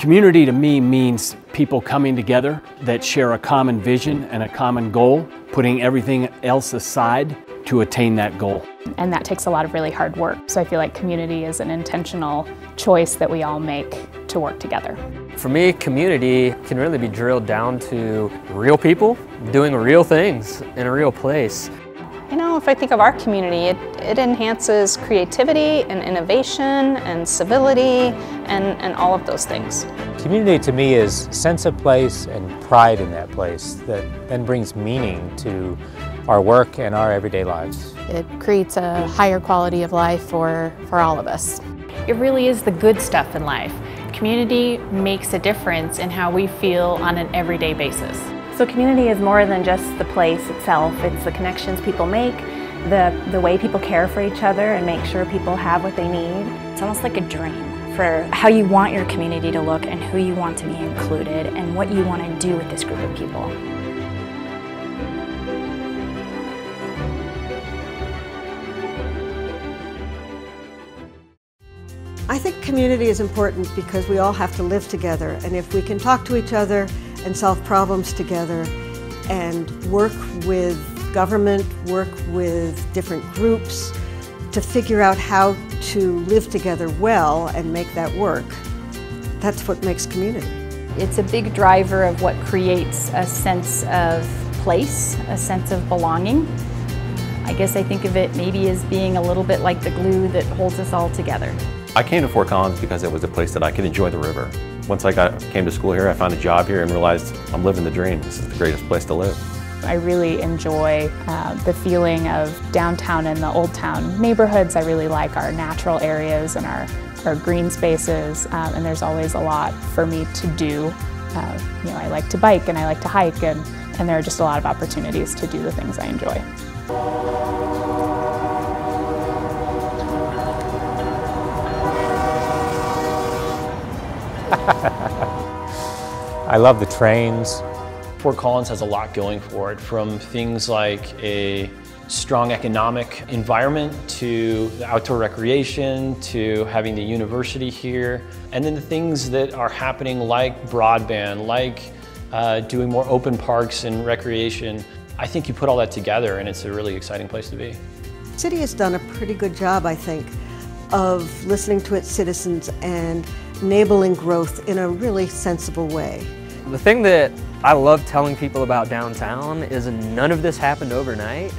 Community to me means people coming together that share a common vision and a common goal, putting everything else aside to attain that goal. And that takes a lot of really hard work. So I feel like community is an intentional choice that we all make to work together. For me, community can really be drilled down to real people doing real things in a real place. You know, if I think of our community, it enhances creativity and innovation and civility and all of those things. Community to me is sense of place and pride in that place that then brings meaning to our work and our everyday lives. It creates a higher quality of life for all of us. It really is the good stuff in life. Community makes a difference in how we feel on an everyday basis. So community is more than just the place itself. It's the connections people make, the way people care for each other and make sure people have what they need. It's almost like a dream for how you want your community to look and who you want to be included and what you want to do with this group of people. I think community is important because we all have to live together, and if we can talk to each other and solve problems together and work with government, work with different groups to figure out how to live together well and make that work, that's what makes community. It's a big driver of what creates a sense of place, a sense of belonging. I guess I think of it maybe as being a little bit like the glue that holds us all together. I came to Fort Collins because it was a place that I could enjoy the river. Once I came to school here, I found a job here and realized I'm living the dream. This is the greatest place to live. I really enjoy the feeling of downtown and the Old Town neighborhoods. I really like our natural areas and our green spaces, and there's always a lot for me to do. You know, I like to bike and I like to hike, and there are just a lot of opportunities to do the things I enjoy. I love the trains. Fort Collins has a lot going for it, from things like a strong economic environment to the outdoor recreation to having the university here, and then the things that are happening like broadband, like doing more open parks and recreation. I think you put all that together and it's a really exciting place to be. The city has done a pretty good job, I think, of listening to its citizens and enabling growth in a really sensible way. The thing that I love telling people about downtown is none of this happened overnight.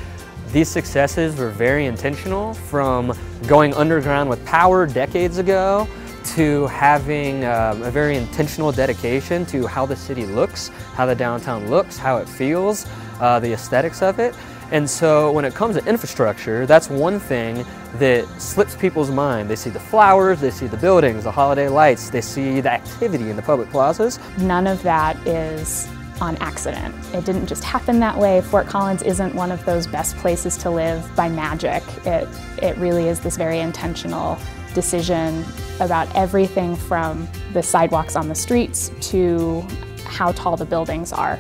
These successes were very intentional, from going underground with power decades ago to having a very intentional dedication to how the city looks, how the downtown looks, how it feels, the aesthetics of it. And so when it comes to infrastructure, that's one thing that slips people's mind. They see the flowers, they see the buildings, the holiday lights, they see the activity in the public plazas. None of that is on accident. It didn't just happen that way. Fort Collins isn't one of those best places to live by magic. It really is this very intentional decision about everything from the sidewalks on the streets to how tall the buildings are,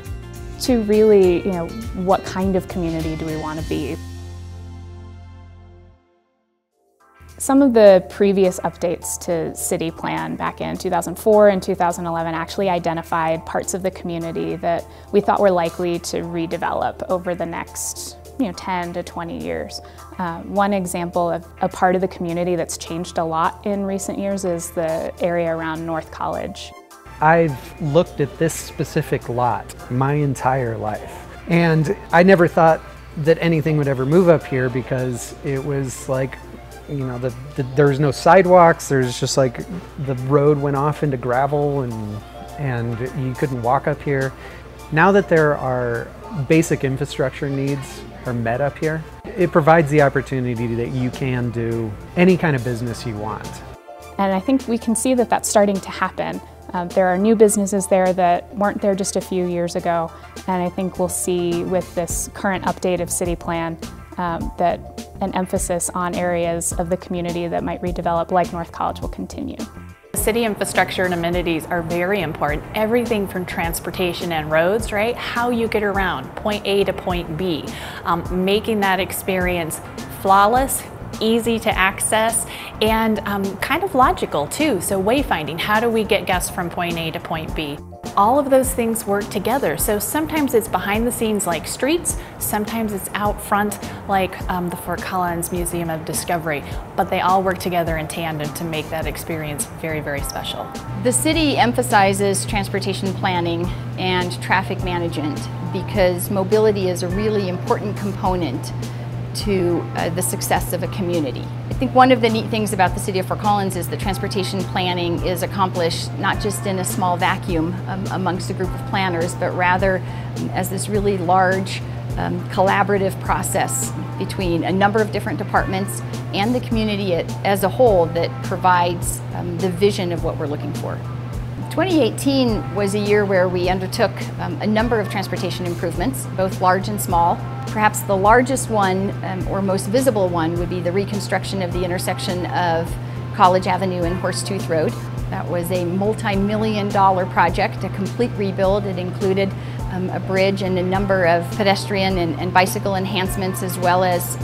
to really, you know, what kind of community do we want to be? Some of the previous updates to City Plan back in 2004 and 2011 actually identified parts of the community that we thought were likely to redevelop over the next 10 to 20 years. One example of a part of the community that's changed a lot in recent years is the area around North College. I've looked at this specific lot my entire life, and I never thought that anything would ever move up here because it was like, you know, there was no sidewalks. There's just like the road went off into gravel and you couldn't walk up here. Now that there are basic infrastructure needs are met up here, it provides the opportunity that you can do any kind of business you want. And I think we can see that that's starting to happen. There are new businesses there that weren't there just a few years ago, and I think we'll see with this current update of City Plan that an emphasis on areas of the community that might redevelop, like North College, will continue. City infrastructure and amenities are very important. Everything from transportation and roads, right? How you get around point A to point B. Making that experience flawless, easy to access, and kind of logical too. So wayfinding, how do we get guests from point A to point B? All of those things work together. So sometimes it's behind the scenes like streets, sometimes it's out front like the Fort Collins Museum of Discovery, but they all work together in tandem to make that experience very, very special. The city emphasizes transportation planning and traffic management because mobility is a really important component to the success of a community. I think one of the neat things about the city of Fort Collins is that transportation planning is accomplished not just in a small vacuum amongst a group of planners, but rather as this really large collaborative process between a number of different departments and the community as a whole that provides the vision of what we're looking for. 2018 was a year where we undertook a number of transportation improvements, both large and small. Perhaps the largest one, or most visible one, would be the reconstruction of the intersection of College Avenue and Horsetooth Road. That was a multi-million-dollar project, a complete rebuild. It included a bridge and a number of pedestrian and bicycle enhancements, as well as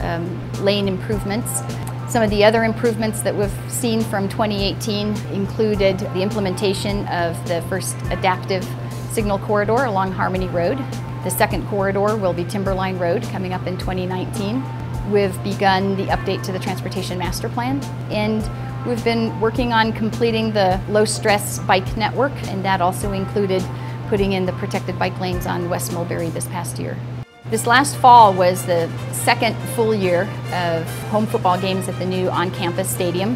lane improvements. Some of the other improvements that we've seen from 2018 included the implementation of the first adaptive signal corridor along Harmony Road. The second corridor will be Timberline Road coming up in 2019. We've begun the update to the Transportation Master Plan, and we've been working on completing the low-stress bike network, and that also included putting in the protected bike lanes on West Mulberry this past year. This last fall was the second full year of home football games at the new on-campus stadium,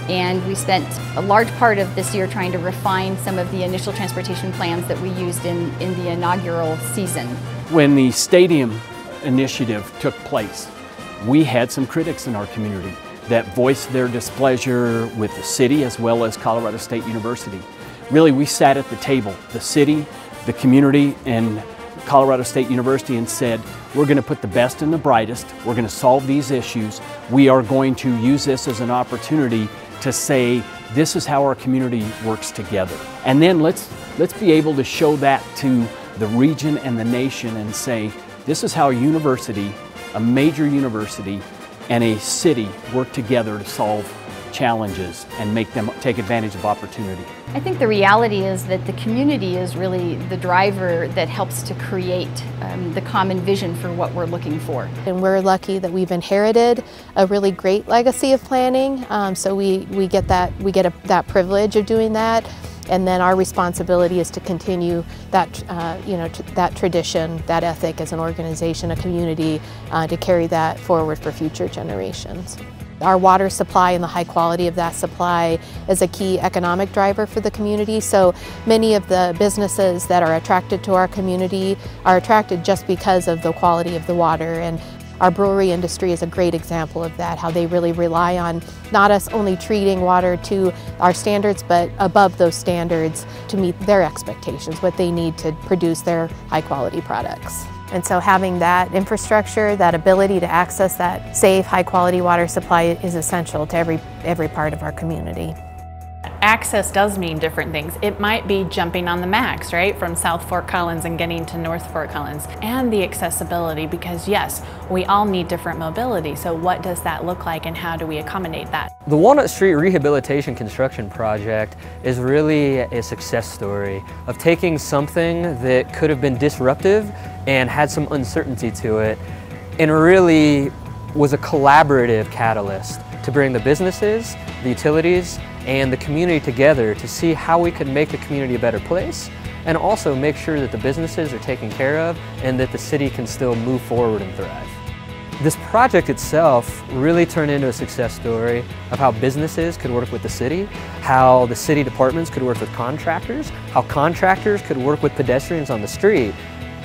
and we spent a large part of this year trying to refine some of the initial transportation plans that we used in the inaugural season. When the stadium initiative took place, we had some critics in our community that voiced their displeasure with the city as well as Colorado State University. Really, we sat at the table, the city, the community, and Colorado State University, and said, we're going to put the best and the brightest, we're going to solve these issues, we are going to use this as an opportunity to say, this is how our community works together. And then let's be able to show that to the region and the nation and say, this is how a university, a major university, and a city work together to solve challenges and make them take advantage of opportunity. I think the reality is that the community is really the driver that helps to create the common vision for what we're looking for. And we're lucky that we've inherited a really great legacy of planning, so we get that privilege of doing that. And then our responsibility is to continue that, that tradition, that ethic as an organization, a community, to carry that forward for future generations. Our water supply and the high quality of that supply is a key economic driver for the community. So many of the businesses that are attracted to our community are attracted just because of the quality of the water. And our brewery industry is a great example of that, how they really rely on not us only treating water to our standards, but above those standards to meet their expectations, what they need to produce their high quality products. And so having that infrastructure, that ability to access that safe, high quality water supply is essential to every part of our community. Access does mean different things. It might be jumping on the MAX, right, from South Fort Collins and getting to North Fort Collins, and the accessibility, because yes, we all need different mobility. So what does that look like and how do we accommodate that? The Walnut Street Rehabilitation Construction Project is really a success story of taking something that could have been disruptive and had some uncertainty to it, and really was a collaborative catalyst to bring the businesses, the utilities, and the community together to see how we could make the community a better place, and also make sure that the businesses are taken care of and that the city can still move forward and thrive. This project itself really turned into a success story of how businesses could work with the city, how the city departments could work with contractors, how contractors could work with pedestrians on the street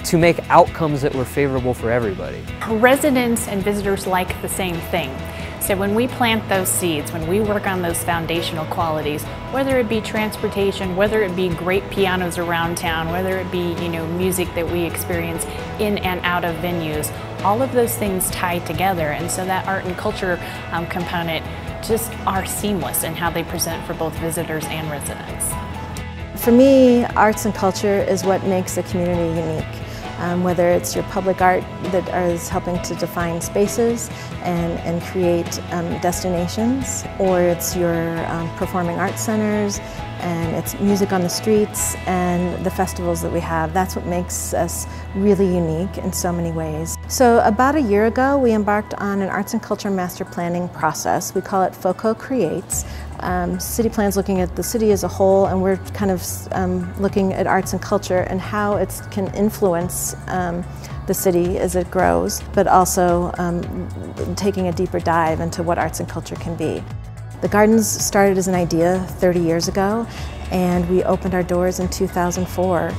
to make outcomes that were favorable for everybody. Residents and visitors like the same thing. So when we plant those seeds, when we work on those foundational qualities, whether it be transportation, whether it be great pianos around town, whether it be, music that we experience in and out of venues, all of those things tie together, and so that art and culture component just are seamless in how they present for both visitors and residents. For me, arts and culture is what makes a community unique. whether it's your public art that is helping to define spaces and create destinations, or it's your performing arts centers, and it's music on the streets and the festivals that we have. That's what makes us really unique in so many ways. So about a year ago, we embarked on an arts and culture master planning process. We call it FOCO Creates. City plan's looking at the city as a whole, and we're kind of looking at arts and culture and how it can influence the city as it grows, but also taking a deeper dive into what arts and culture can be. The gardens started as an idea 30 years ago, and we opened our doors in 2004.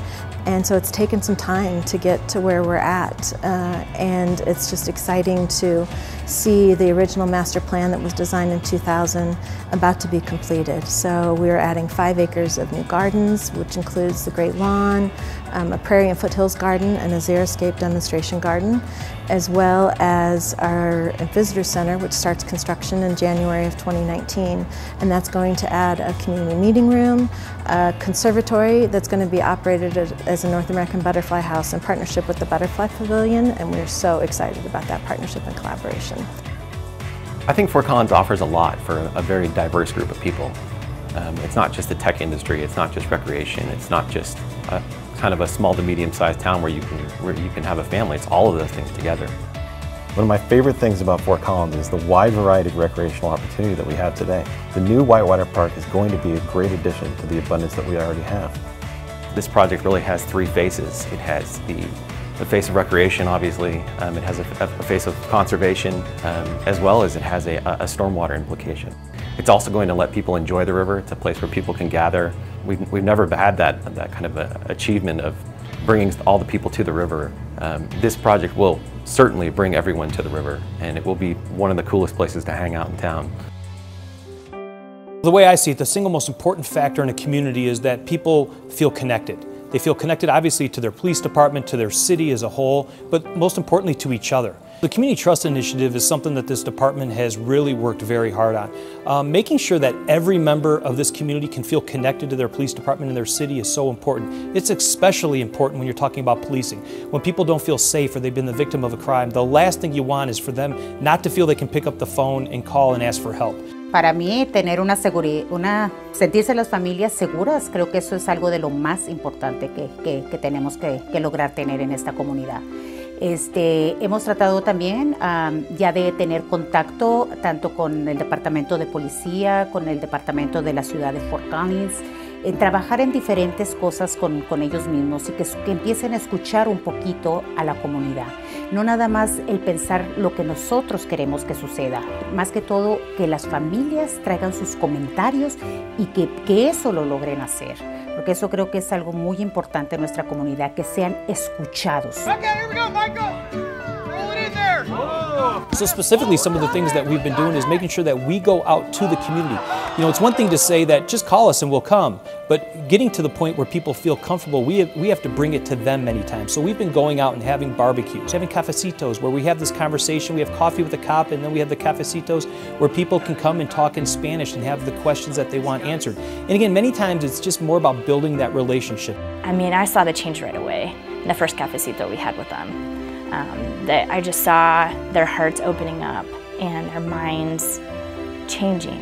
And so it's taken some time to get to where we're at, and it's just exciting to see the original master plan that was designed in 2000 about to be completed. So we're adding 5 acres of new gardens, which includes the Great Lawn, a Prairie and Foothills garden, and a xeriscape demonstration garden, as well as our visitor center, which starts construction in January of 2019. And that's going to add a community meeting room, a conservatory that's going to be operated as a North American Butterfly House in partnership with the Butterfly Pavilion, and we're so excited about that partnership and collaboration. I think Fort Collins offers a lot for a very diverse group of people. It's not just the tech industry, it's not just recreation, it's not just kind of a small to medium-sized town where you can have a family. It's all of those things together. One of my favorite things about Fort Collins is the wide variety of recreational opportunity that we have today. The new Whitewater Park is going to be a great addition to the abundance that we already have. This project really has 3 faces. It has the face of recreation, obviously. It has a face of conservation, as well as it has a stormwater implication. It's also going to let people enjoy the river. It's a place where people can gather. We've never had that kind of achievement of bringing all the people to the river. This project will certainly bring everyone to the river, and it will be one of the coolest places to hang out in town. The way I see it, the single most important factor in a community is that people feel connected. They feel connected obviously to their police department, to their city as a whole, but most importantly to each other. The Community Trust Initiative is something that this department has really worked very hard on. Making sure that every member of this community can feel connected to their police department and their city is so important. It's especially important when you're talking about policing. When people don't feel safe or they've been the victim of a crime, the last thing you want is for them not to feel they can pick up the phone and call and ask for help. Para mí, tener sentirse las familias seguras, creo que eso es algo de lo más importante que tenemos que lograr tener en esta comunidad. Hemos tratado también ya de tener contacto tanto con el Departamento de Policía, con el Departamento de la Ciudad de Fort Collins, en trabajar en diferentes cosas con ellos mismos y que empiecen a escuchar un poquito a la comunidad. No nada más el pensar lo que nosotros queremos que suceda, más que todo que las familias traigan sus comentarios y que eso lo logren hacer, porque eso creo que es algo muy importante en nuestra comunidad, que sean escuchados. Okay, here we go, Michael! Roll it in there! So specifically, some of the things that we've been doing is making sure that we go out to the community. You know, it's one thing to say that just call us and we'll come, but getting to the point where people feel comfortable, we have to bring it to them many times. So we've been going out and having barbecues, having cafecitos, where we have this conversation, we have coffee with the cop, and then we have the cafecitos where people can come and talk in Spanish and have the questions that they want answered. And again, many times it's just more about building that relationship. I mean, I saw the change right away in the first cafecito we had with them. That I just saw their hearts opening up and their minds changing.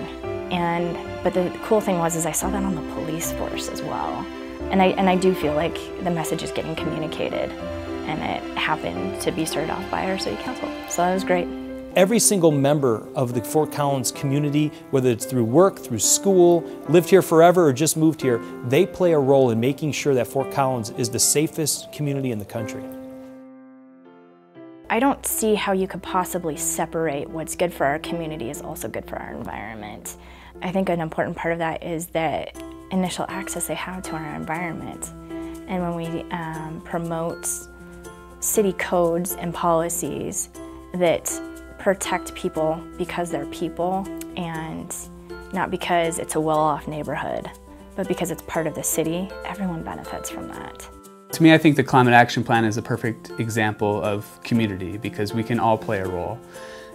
But the cool thing was I saw that on the police force as well. And I do feel like the message is getting communicated, and it happened to be started off by our city council. So that was great. Every single member of the Fort Collins community, whether it's through work, through school, lived here forever, or just moved here, they play a role in making sure that Fort Collins is the safest community in the country. I don't see how you could possibly separate what's good for our community is also good for our environment. I think an important part of that is the initial access they have to our environment. And when we promote city codes and policies that protect people because they're people and not because it's a well-off neighborhood, but because it's part of the city, everyone benefits from that. To me, I think the Climate Action Plan is a perfect example of community because we can all play a role.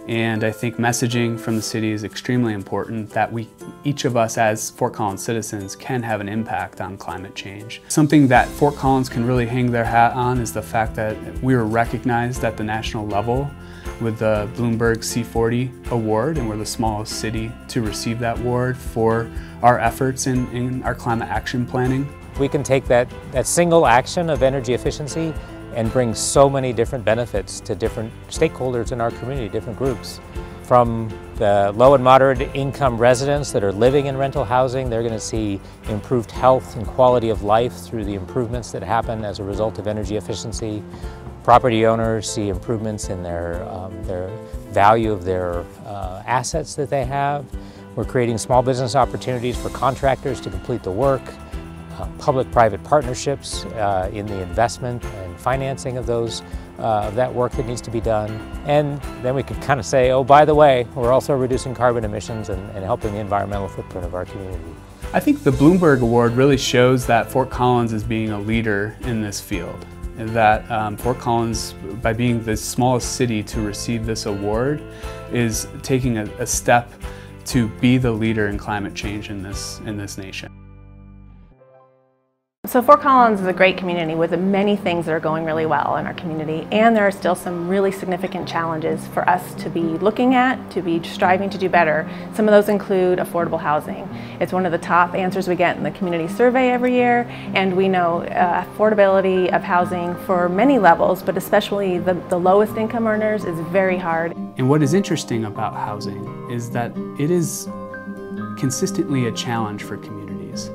And I think messaging from the city is extremely important, that we each of us as Fort Collins citizens can have an impact on climate change. Something that Fort Collins can really hang their hat on is the fact that we were recognized at the national level with the Bloomberg C40 award, and we're the smallest city to receive that award for our efforts in our climate action planning. We can take that single action of energy efficiency and bring so many different benefits to different stakeholders in our community, different groups. From the low and moderate income residents that are living in rental housing, they're going to see improved health and quality of life through the improvements that happen as a result of energy efficiency. Property owners see improvements in their value of their assets that they have. We're creating small business opportunities for contractors to complete the work, public-private partnerships in the investment and financing of that work that needs to be done. And then we could kind of say, oh, by the way, we're also reducing carbon emissions and helping the environmental footprint of our community. I think the Bloomberg Award really shows that Fort Collins is being a leader in this field. That Fort Collins, by being the smallest city to receive this award, is taking a step to be the leader in climate change in this nation. So Fort Collins is a great community with many things that are going really well in our community, and there are still some really significant challenges for us to be looking at, to be striving to do better. Some of those include affordable housing. It's one of the top answers we get in the community survey every year, and we know affordability of housing for many levels, but especially the lowest income earners, is very hard. And what is interesting about housing is that it is consistently a challenge for communities,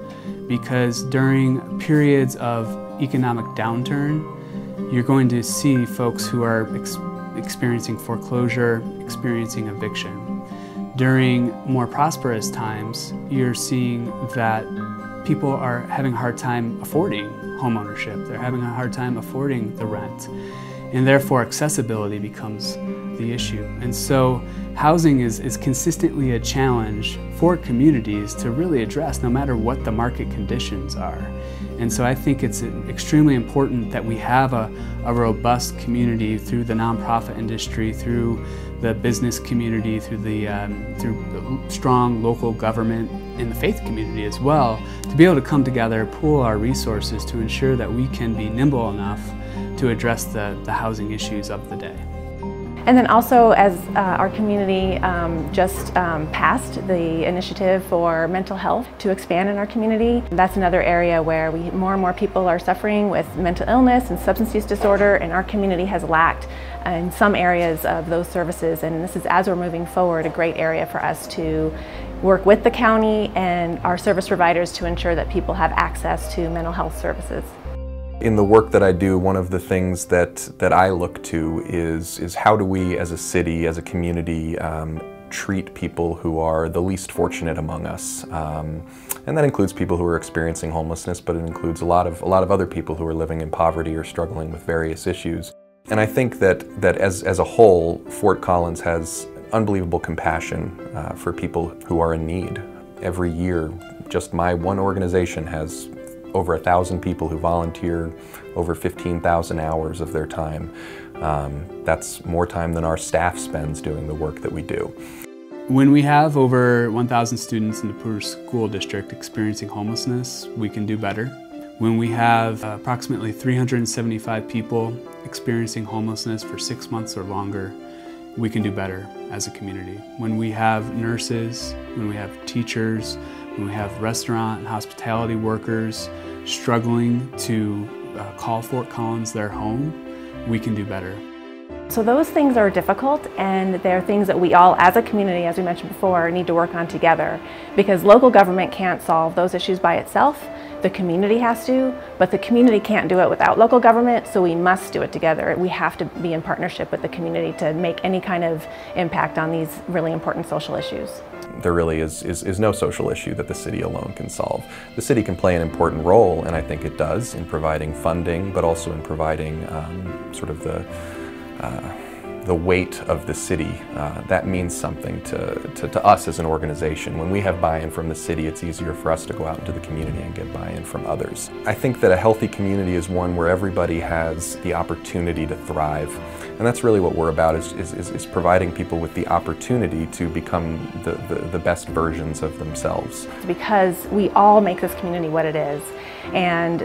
because during periods of economic downturn, you're going to see folks who are experiencing foreclosure, experiencing eviction. During more prosperous times, you're seeing that people are having a hard time affording homeownership. They're having a hard time affording the rent. And therefore accessibility becomes the issue. And so housing is consistently a challenge for communities to really address, no matter what the market conditions are. And so I think it's extremely important that we have a robust community through the nonprofit industry, through the business community, through the strong local government and the faith community as well, to be able to come together, pool our resources to ensure that we can be nimble enough to address the housing issues of the day. And then also, as our community just passed the initiative for mental health to expand in our community. That's another area where more and more people are suffering with mental illness and substance use disorder, and our community has lacked in some areas of those services. And this is, as we're moving forward, a great area for us to work with the county and our service providers to ensure that people have access to mental health services. In the work that I do, one of the things that I look to is how do we as a city, as a community, treat people who are the least fortunate among us. And that includes people who are experiencing homelessness, but it includes a lot of other people who are living in poverty or struggling with various issues. And I think that as a whole, Fort Collins has unbelievable compassion for people who are in need. Every year, just my one organization has over 1,000 people who volunteer over 15,000 hours of their time. That's more time than our staff spends doing the work that we do. When we have over 1,000 students in the Porter School District experiencing homelessness, we can do better. When we have approximately 375 people experiencing homelessness for 6 months or longer, we can do better as a community. When we have nurses, when we have teachers, when we have restaurant and hospitality workers struggling to call Fort Collins their home, we can do better. So those things are difficult, and they're things that we all, as a community, as we mentioned before, need to work on together, because local government can't solve those issues by itself. The community has to, but the community can't do it without local government, so we must do it together. We have to be in partnership with the community to make any kind of impact on these really important social issues. There really is no social issue that the city alone can solve. The city can play an important role, and I think it does, in providing funding, but also in providing sort of the weight of the city, that means something to us as an organization. When we have buy-in from the city, it's easier for us to go out into the community and get buy-in from others. I think that a healthy community is one where everybody has the opportunity to thrive. And that's really what we're about, is providing people with the opportunity to become the best versions of themselves. Because we all make this community what it is. And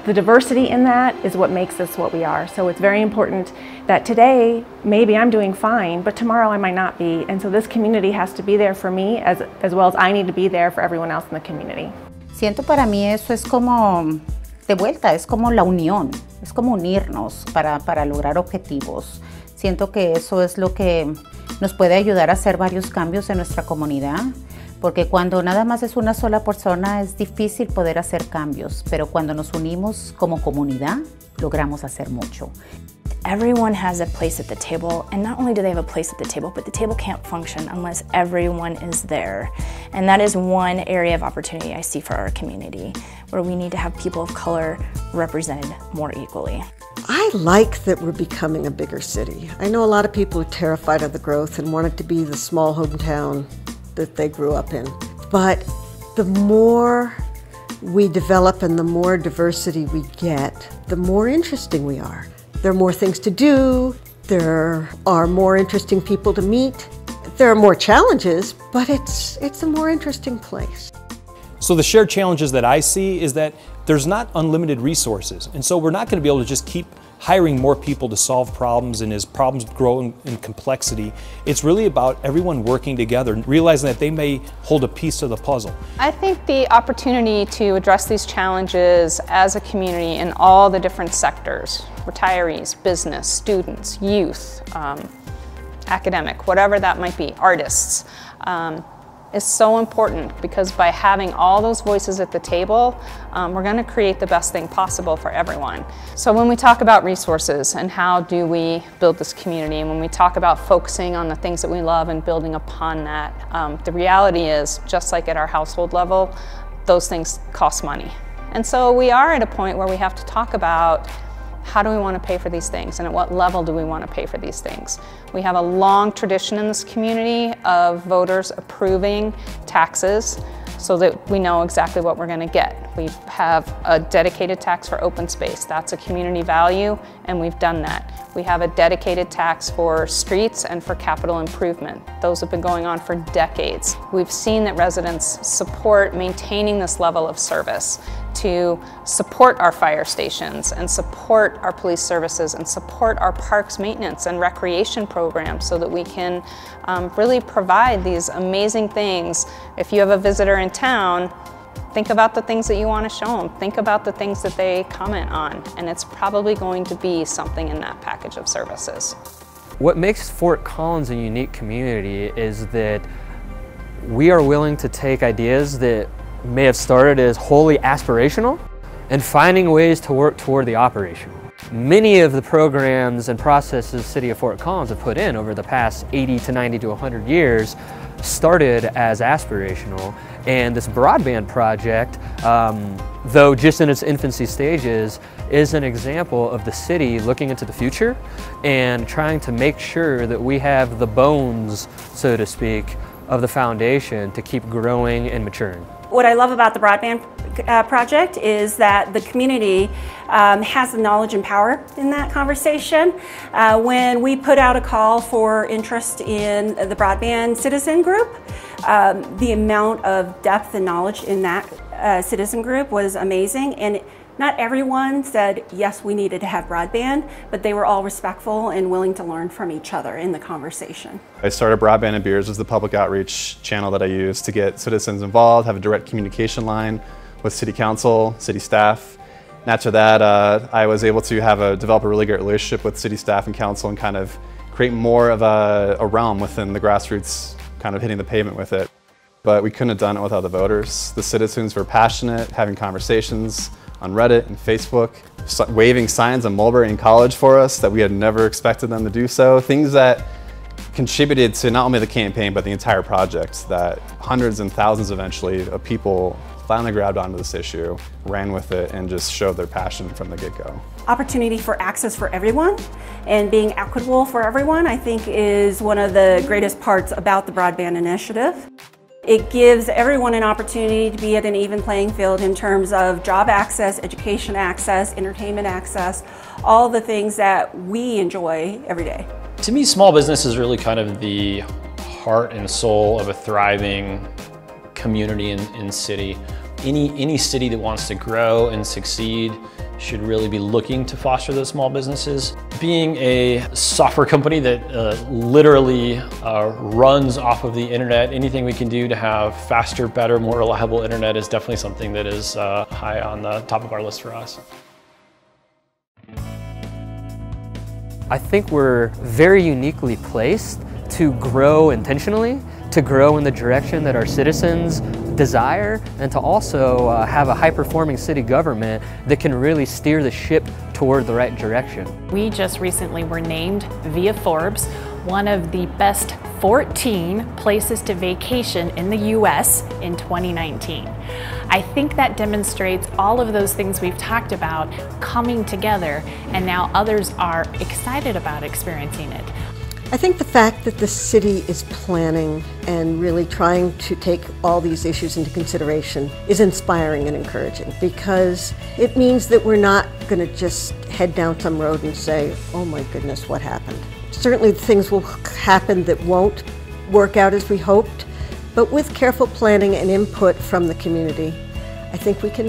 the diversity in that is what makes us what we are. So it's very important that today, maybe I'm doing fine, but tomorrow I might not be. And so this community has to be there for me as well as I need to be there for everyone else in the community. Siento para mí eso es como, de vuelta, es como la unión, es como unirnos para lograr objetivos. Siento que eso es lo que nos puede ayudar a hacer varios cambios en nuestra comunidad. Porque cuando nada más es una sola persona es difícil poder hacer cambios, pero cuando nos unimos como comunidad, logramos hacer mucho. Everyone has a place at the table, and not only do they have a place at the table, but the table can't function unless everyone is there. And that is one area of opportunity I see for our community, where we need to have people of color represented more equally. I like that we're becoming a bigger city. I know a lot of people are terrified of the growth and want it to be the small hometown that they grew up in. But the more we develop and the more diversity we get, the more interesting we are. There are more things to do, there are more interesting people to meet, there are more challenges, but it's a more interesting place. So the shared challenges that I see is that there's not unlimited resources, and so we're not going to be able to just keep hiring more people to solve problems, and as problems grow in complexity, it's really about everyone working together and realizing that they may hold a piece of the puzzle. I think the opportunity to address these challenges as a community in all the different sectors, retirees, business, students, youth, academic, whatever that might be, artists, is so important, because by having all those voices at the table, we're going to create the best thing possible for everyone. So when we talk about resources and how do we build this community, and when we talk about focusing on the things that we love and building upon that, the reality is, just like at our household level, those things cost money. And so we are at a point where we have to talk about, how do we want to pay for these things, and at what level do we want to pay for these things? We have a long tradition in this community of voters approving taxes so that we know exactly what we're going to get. We have a dedicated tax for open space. That's a community value, and we've done that. We have a dedicated tax for streets and for capital improvement. Those have been going on for decades. We've seen that residents support maintaining this level of service, to support our fire stations and support our police services and support our parks maintenance and recreation programs, so that we can really provide these amazing things. If you have a visitor in town, think about the things that you want to show them. Think about the things that they comment on, and it's probably going to be something in that package of services. What makes Fort Collins a unique community is that we are willing to take ideas that may have started as wholly aspirational and finding ways to work toward the operational. Many of the programs and processes City of Fort Collins have put in over the past 80 to 90 to 100 years started as aspirational, and this broadband project, though just in its infancy stages, is an example of the city looking into the future and trying to make sure that we have the bones, so to speak, of the foundation to keep growing and maturing. What I love about the broadband project is that the community has the knowledge and power in that conversation. When we put out a call for interest in the broadband citizen group, the amount of depth and knowledge in that citizen group was amazing. And not everyone said, yes, we needed to have broadband, but they were all respectful and willing to learn from each other in the conversation. I started Broadband and Beers as the public outreach channel that I use to get citizens involved, have a direct communication line with city council, city staff. And after that, I was able to develop a really great relationship with city staff and council and kind of create more of a realm within the grassroots, kind of hitting the pavement with it. But we couldn't have done it without the voters. The citizens were passionate, having conversations on Reddit and Facebook, waving signs on Mulberry in College for us that we had never expected them to do so. Things that contributed to not only the campaign, but the entire project, that hundreds and thousands eventually of people finally grabbed onto this issue, ran with it, and just showed their passion from the get-go. Opportunity for access for everyone and being equitable for everyone, I think, is one of the greatest parts about the Broadband Initiative. It gives everyone an opportunity to be at an even playing field in terms of job access, education access, entertainment access, all the things that we enjoy every day. To me, small business is really kind of the heart and soul of a thriving community and city. Any city that wants to grow and succeed should really be looking to foster those small businesses. Being a software company that literally runs off of the internet, anything we can do to have faster, better, more reliable internet is definitely something that is high on the top of our list for us. I think we're very uniquely placed to grow intentionally, to grow in the direction that our citizens desire, and to also have a high-performing city government that can really steer the ship toward the right direction. We just recently were named via Forbes one of the best 14 places to vacation in the US in 2019. I think that demonstrates all of those things we've talked about coming together, and now others are excited about experiencing it. I think the fact that the city is planning and really trying to take all these issues into consideration is inspiring and encouraging, because it means that we're not going to just head down some road and say, oh my goodness, what happened? Certainly things will happen that won't work out as we hoped, but with careful planning and input from the community, I think we can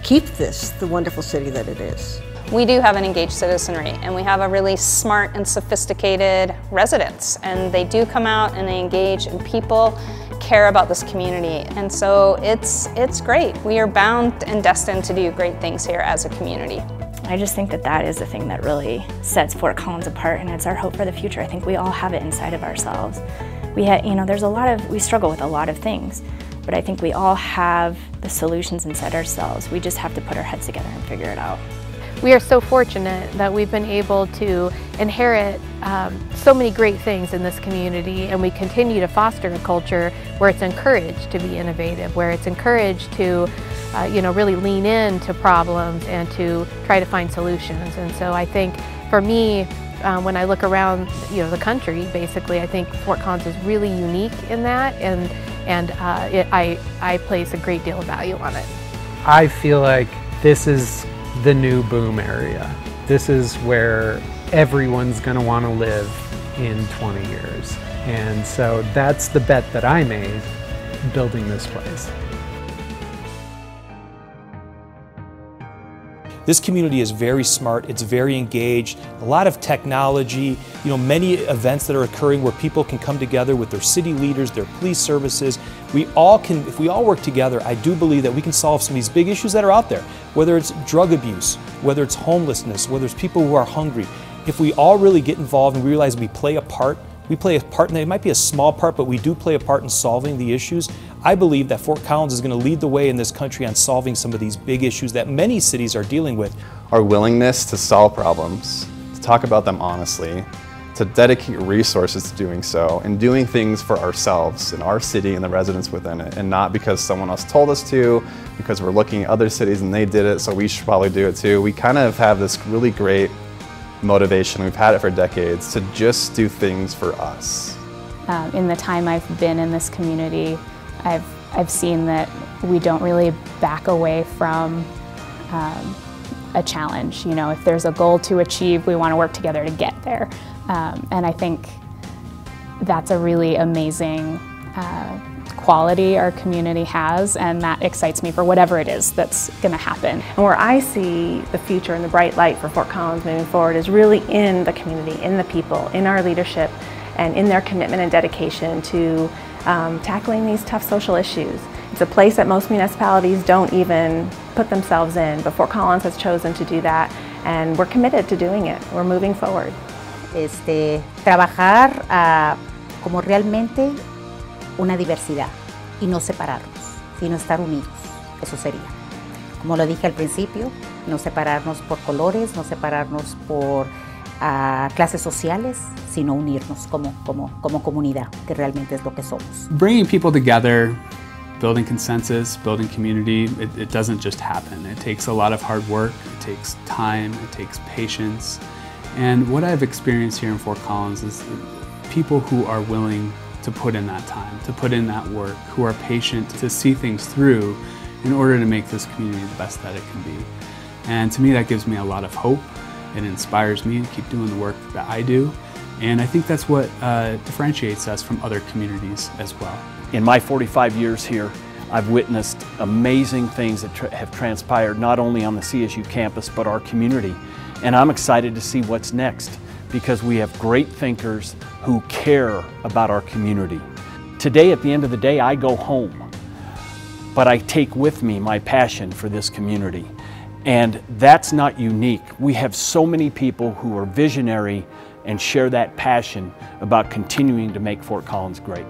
keep this the wonderful city that it is. We do have an engaged citizenry, and we have a really smart and sophisticated residents, and they do come out and they engage, and people care about this community, and so it's great. We are bound and destined to do great things here as a community. I just think that that is the thing that really sets Fort Collins apart, and it's our hope for the future. I think we all have it inside of ourselves. We struggle with a lot of things, but I think we all have the solutions inside ourselves. We just have to put our heads together and figure it out. We are so fortunate that we've been able to inherit so many great things in this community, and we continue to foster a culture where it's encouraged to be innovative, where it's encouraged to really lean into problems and to try to find solutions. And so I think for me, when I look around the country, basically, I think Fort Collins is really unique in that, and I place a great deal of value on it. I feel like this is the new boom area. This is where everyone's going to want to live in 20 years. And so that's the bet that I made building this place. This community is very smart, it's very engaged, a lot of technology, many events that are occurring where people can come together with their city leaders, their police services. If we all work together, I do believe that we can solve some of these big issues that are out there, whether it's drug abuse, whether it's homelessness, whether it's people who are hungry. If we all really get involved and realize we play a part, and it might be a small part, but we do play a part in solving the issues. I believe that Fort Collins is going to lead the way in this country on solving some of these big issues that many cities are dealing with. Our willingness to solve problems, to talk about them honestly, to dedicate resources to doing so, and doing things for ourselves and our city and the residents within it, and not because someone else told us to, because we're looking at other cities and they did it, so we should probably do it too. We kind of have this really great motivation, we've had it for decades, to just do things for us. In the time I've been in this community, I've seen that we don't really back away from a challenge. If there's a goal to achieve, we want to work together to get there. And I think that's a really amazing quality our community has, and that excites me for whatever it is that's going to happen. And where I see the future and the bright light for Fort Collins moving forward is really in the community, in the people, in our leadership, and in their commitment and dedication to tackling these tough social issues. It's a place that most municipalities don't even put themselves in, but Fort Collins has chosen to do that, and we're committed to doing it. We're moving forward. Trabajar como realmente una diversidad y no separarnos, sino estar unidos. Eso sería. Como lo dije al principio, no separarnos por colores, no separarnos por clases sociales, sino unirnos como comunidad, que realmente es lo que somos. Bringing people together building consensus, building community, it doesn't just happen. It takes a lot of hard work, it takes time, it takes patience. And what I've experienced here in Fort Collins is people who are willing to put in that time, to put in that work, who are patient to see things through in order to make this community the best that it can be. And to me, that gives me a lot of hope. It inspires me to keep doing the work that I do. And I think that's what differentiates us from other communities as well. In my 45 years here, I've witnessed amazing things that have transpired not only on the CSU campus, but our community. And I'm excited to see what's next because we have great thinkers who care about our community. Today, at the end of the day, I go home, but I take with me my passion for this community. And that's not unique. We have so many people who are visionary and share that passion about continuing to make Fort Collins great.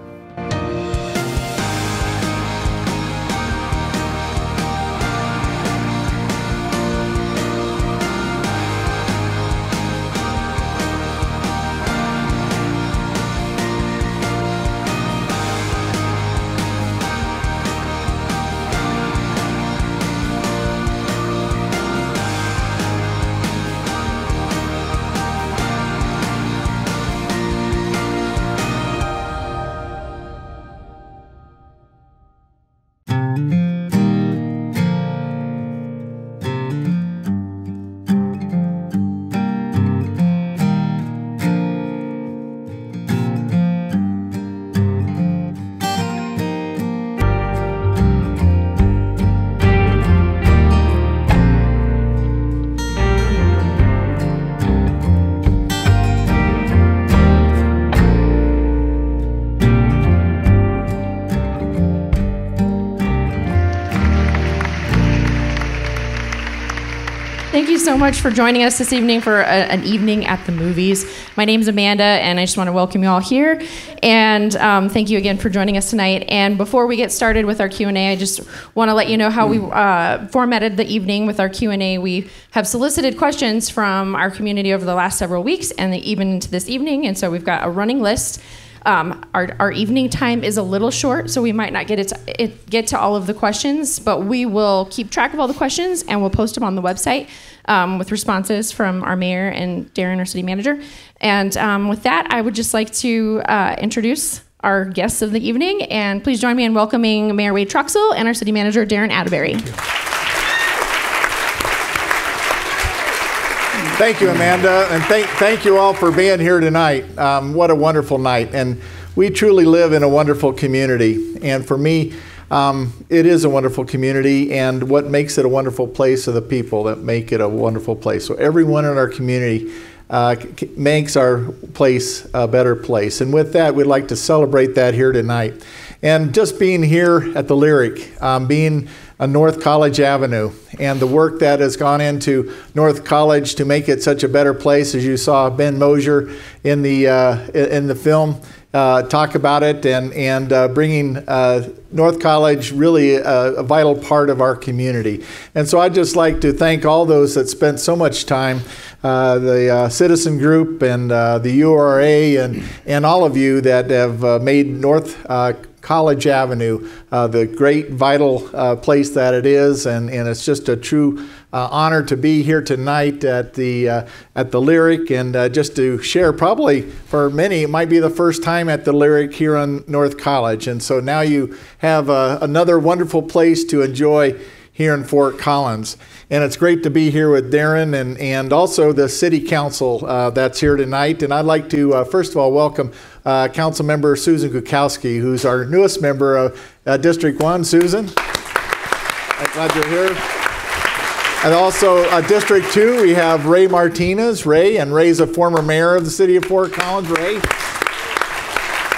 Thank you so much for joining us this evening for an evening at the movies. My name's Amanda, and I just want to welcome you all here. And thank you again for joining us tonight. And before we get started with our Q&A, I just want to let you know how we formatted the evening with our Q&A. We have solicited questions from our community over the last several weeks and even into this evening. And so we've got a running list. Our evening time is a little short, so we might not get to all of the questions, but we will keep track of all the questions and we'll post them on the website with responses from our mayor and Darin, our city manager. And with that, I would just like to introduce our guests of the evening, and please join me in welcoming Mayor Wade Troxell and our city manager, Darin Atteberry. Thank you, Amanda, and thank you all for being here tonight. What a wonderful night, and we truly live in a wonderful community. And for me, it is a wonderful community, and what makes it a wonderful place are the people that make it a wonderful place. So everyone in our community makes our place a better place. And with that, we'd like to celebrate that here tonight. And just being here at the Lyric, being on North College Avenue, and the work that has gone into North College to make it such a better place, as you saw Ben Mosier in the film talk about it, and bringing North College really a vital part of our community. And so I'd just like to thank all those that spent so much time, the Citizen Group and the URA and all of you that have made North College Avenue the great vital place that it is, and it's just a true honor to be here tonight at the Lyric, and just to share, probably for many it might be the first time at the Lyric here on North College, and so now you have another wonderful place to enjoy here in Fort Collins. And it's great to be here with Darin and also the City Council that's here tonight. And I'd like to first of all welcome Council Member Susan Kukowski, who's our newest member of District 1. Susan, I'm glad you're here. And also District 2, we have Ray Martinez. Ray's a former mayor of the city of Fort Collins. Ray.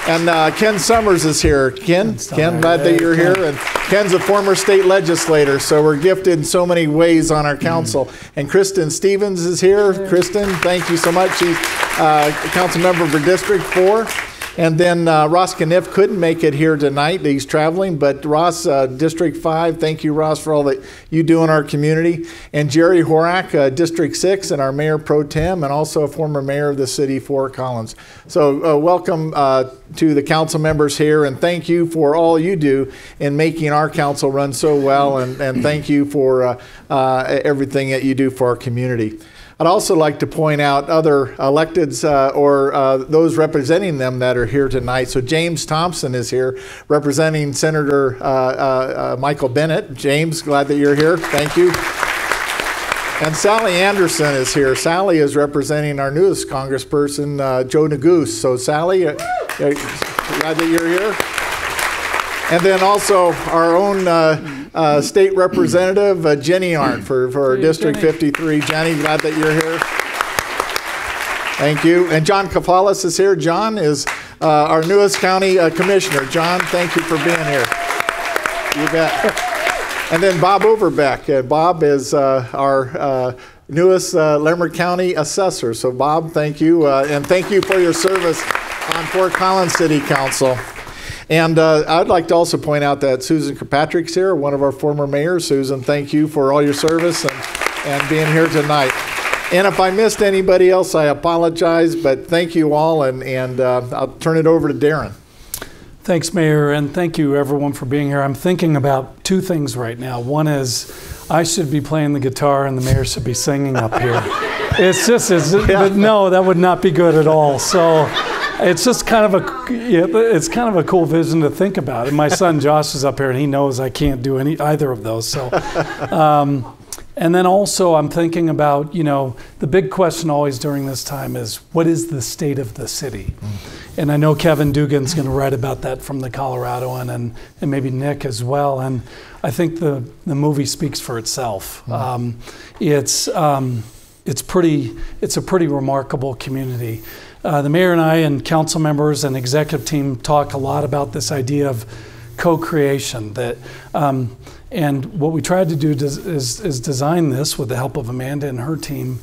And Ken Summers is here. Ken, glad that you're here. And Ken's a former state legislator, so we're gifted in so many ways on our council. And Kristen Stevens is here. Kristen, thank you so much. She's a council member for District 4. And then Ross Kniff couldn't make it here tonight. He's traveling, but Ross, District 5, thank you, Ross, for all that you do in our community. And Jerry Horak, District 6, and our Mayor Pro Tem, and also a former mayor of the city, Fort Collins. So welcome to the council members here, and thank you for all you do in making our council run so well, and thank you for everything that you do for our community. I'd also like to point out other electeds or those representing them that are here tonight. So James Thompson is here representing Senator Michael Bennett. James, glad that you're here. Thank you. And Sally Anderson is here. Sally is representing our newest congressperson, Joe Neguse. So Sally, glad that you're here. And then also our own state representative, Jenny Arndt for District 53. Jenny, glad that you're here. Thank you. And John Kafalis is here. John is our newest county commissioner. John, thank you for being here. You bet. And then Bob Overbeck. Bob is our newest Leonard County assessor. So Bob, thank you. And thank you for your service on Fort Collins City Council. And I'd like to also point out that Susan Kirkpatrick's here, one of our former mayors. Susan, thank you for all your service and being here tonight. And if I missed anybody else, I apologize, but thank you all, and I'll turn it over to Darin. Thanks, Mayor, and thank you everyone for being here. I'm thinking about two things right now. One is I should be playing the guitar and the mayor should be singing up here. But no, that would not be good at all. So it's just kind of a cool vision to think about. And my son Josh is up here, and he knows I can't do either of those. So, and then also I'm thinking about, the big question always during this time is, what is the state of the city? And I know Kevin Dugan's going to write about that from the Coloradoan, and maybe Nick as well. And I think the movie speaks for itself. It's a pretty remarkable community. The mayor and I and council members and executive team talk a lot about this idea of co-creation. And what we tried to do is design this with the help of Amanda and her team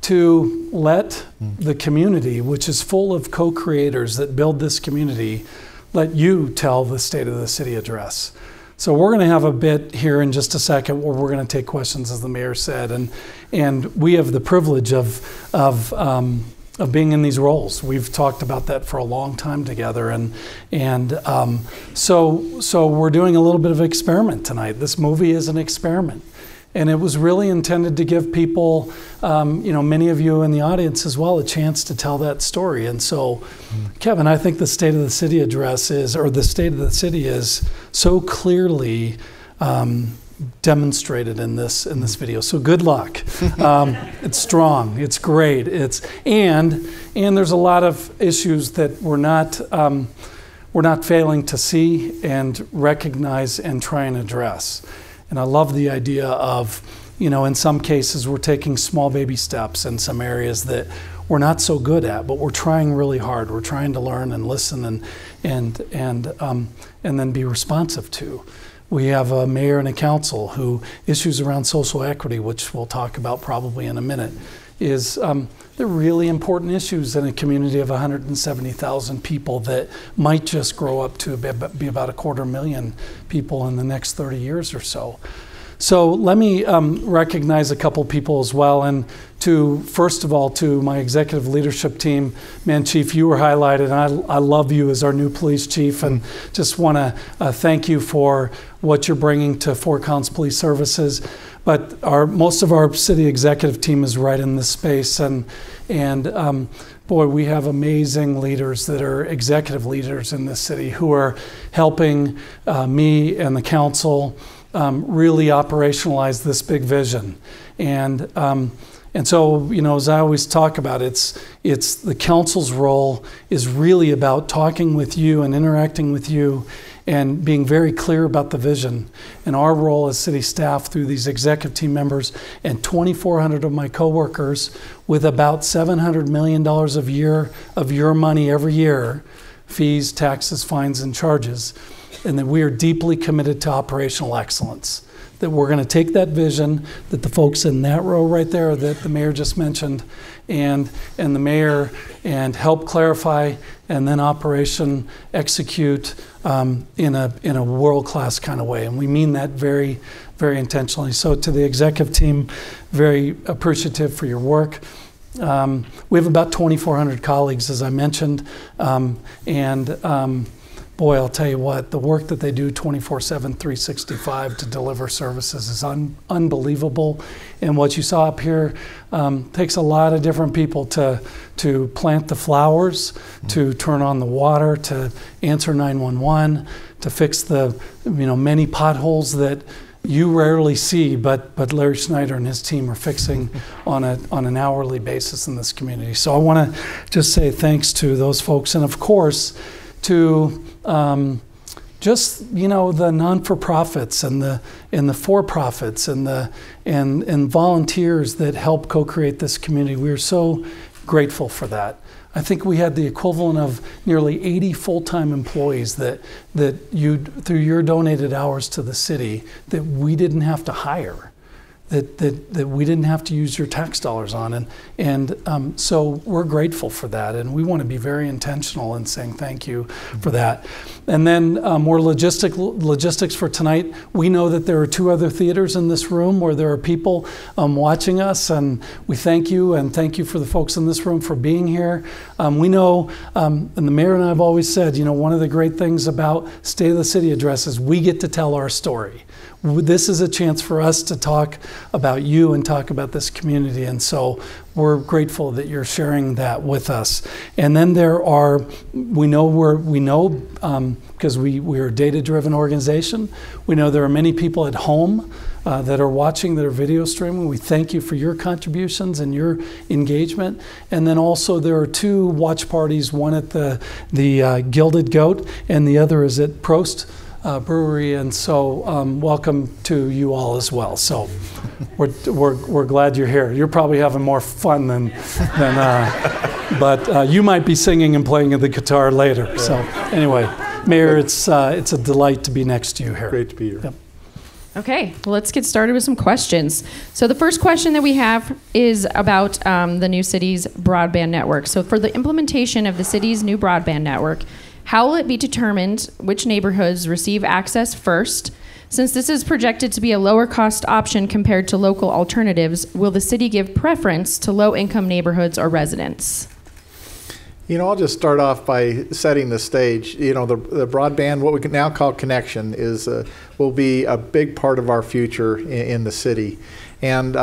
to let the community, which is full of co-creators that build this community, let you tell the State of the City address. So we're going to have a bit here in just a second where we're going to take questions, as the mayor said, and we have the privilege of being in these roles. We've talked about that for a long time together, so we're doing a little bit of an experiment tonight. This movie is an experiment, and it was really intended to give people, many of you in the audience as well, a chance to tell that story. And so, Kevin, I think the State of the City address the State of the City is so clearly demonstrated in this video. So good luck. It's strong. It's great. And there's a lot of issues that we're not failing to see and recognize and try and address. And I love the idea of, in some cases we're taking small baby steps in some areas that we're not so good at, but we're trying really hard. We're trying to learn and listen and then be responsive to. We have a mayor and a council who issues around social equity, which we'll talk about probably in a minute, they're really important issues in a community of 170,000 people that might just grow up to be about 250,000 people in the next 30 years or so. So let me recognize a couple people as well, and first of all, to my executive leadership team. Man, Chief, you were highlighted, and I love you as our new police chief, and just want to thank you for what you're bringing to Fort Collins Police Services. But most of our city executive team is right in this space, and boy, we have amazing leaders that are executive leaders in this city who are helping me and the council really operationalize this big vision. And so, as I always talk about, it's the council's role is really about talking with you and interacting with you and being very clear about the vision. And our role as city staff through these executive team members and 2,400 of my coworkers with about $700 million of your money every year, fees, taxes, fines, and charges, and that we are deeply committed to operational excellence. That we're going to take that vision that the folks in that row right there that the mayor just mentioned and the mayor and help clarify and then operation execute in a world-class kind of way. And we mean that very, very intentionally. So to the executive team, very appreciative for your work. We have about 2,400 colleagues, as I mentioned, boy, I'll tell you what, the work that they do 24/7, 365 to deliver services is unbelievable. And what you saw up here takes a lot of different people to plant the flowers, to turn on the water, to answer 911, to fix the many potholes that you rarely see, but Larry Schneider and his team are fixing on an hourly basis in this community. So I want to just say thanks to those folks, and of course to just the non-for-profits and the for-profits and volunteers that help co-create this community. We are so grateful for that. I think we had the equivalent of nearly 80 full-time employees that you, through your donated hours to the city, that we didn't have to hire, that we didn't have to use your tax dollars on. And so we're grateful for that, and we want to be very intentional in saying thank you for that. And then more logistics for tonight. We know that there are 2 other theaters in this room where there are people watching us, and we thank you, and thank you for the folks in this room for being here. We know, and the mayor and I have always said, one of the great things about State of the City Address is we get to tell our story. This is a chance for us to talk about you and talk about this community, and so we're grateful that you're sharing that with us. And then there are, we know because we're a data-driven organization, we know there are many people at home that are watching, that are video streaming. We thank you for your contributions and your engagement. And then also there are 2 watch parties, one at the Gilded Goat and the other is at Prost Brewery, and so welcome to you all as well. So we're glad you're here. You're probably having more fun than but you might be singing and playing the guitar later. So anyway, Mayor, it's a delight to be next to you here. Great to be here. Yep. Okay, well, let's get started with some questions. So the first question that we have is about the new city's broadband network. So for the implementation of the city's new broadband network, how will it be determined which neighborhoods receive access first? Since this is projected to be a lower cost option compared to local alternatives, will the city give preference to low-income neighborhoods or residents? I'll just start off by setting the stage. The broadband, what we can now call connection, will be a big part of our future in the city. And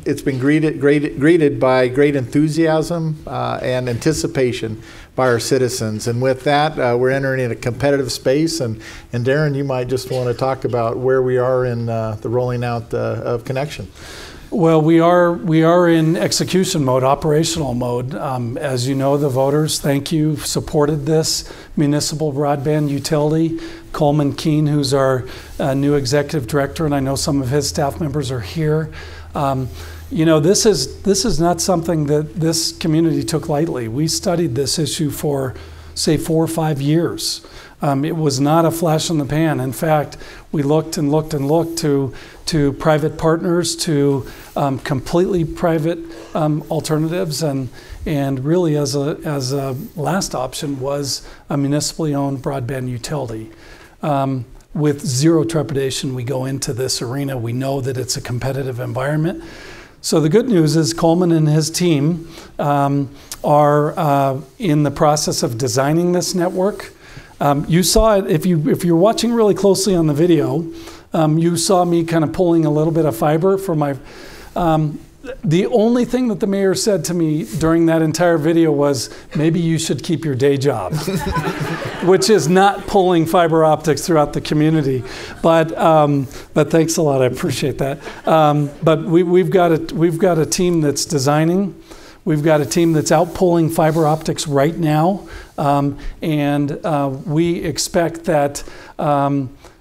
it's been greeted by great enthusiasm and anticipation by our citizens. And with that, we're entering in a competitive space. And Darin, you might just want to talk about where we are in the rolling out of connection. Well, we are in execution mode, operational mode. As you know, the voters, thank you, supported this municipal broadband utility. Coleman Keene, who's our new executive director, and I know some of his staff members are here. This is not something that this community took lightly. We studied this issue for, say, 4 or 5 years. It was not a flash in the pan. In fact, we looked and looked and looked to private partners, to completely private alternatives, and really as a last option was a municipally owned broadband utility. With zero trepidation, we go into this arena. We know that it's a competitive environment. So the good news is Coleman and his team are in the process of designing this network. You saw it, if you're watching really closely on the video, you saw me kind of pulling a little bit of fiber for my, the only thing that the mayor said to me during that entire video was, maybe you should keep your day job, which is not pulling fiber optics throughout the community. But thanks a lot, I appreciate that. But we've got a team that's designing. We've got a team that's out pulling fiber optics right now, and we expect that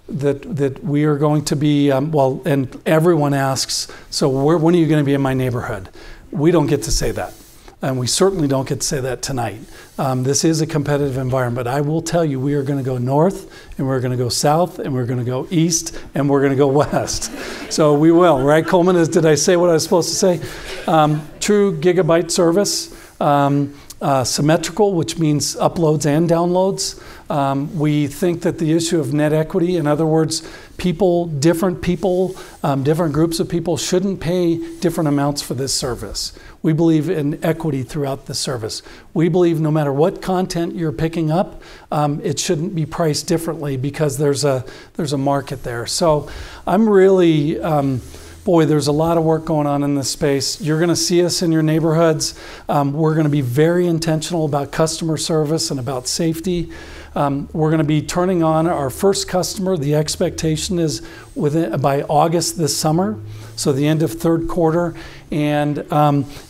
that we are going to be, well, and everyone asks, so when are you going to be in my neighborhood? We don't get to say that. And we certainly don't get to say that tonight. This is a competitive environment. I will tell you, we are going to go north, and we're going to go south, and we're going to go east, and we're going to go west. So we will, right, Coleman? Did I say what I was supposed to say? True gigabyte service, symmetrical, which means uploads and downloads. We think that the issue of net equity, in other words, different groups of people shouldn't pay different amounts for this service. We believe in equity throughout the service. We believe no matter what content you're picking up, it shouldn't be priced differently because there's a market there. So I'm really, boy, there's a lot of work going on in this space. You're going to see us in your neighborhoods. We're going to be very intentional about customer service and about safety. We're going to be turning on our first customer. The expectation is by August this summer, so the end of third quarter. And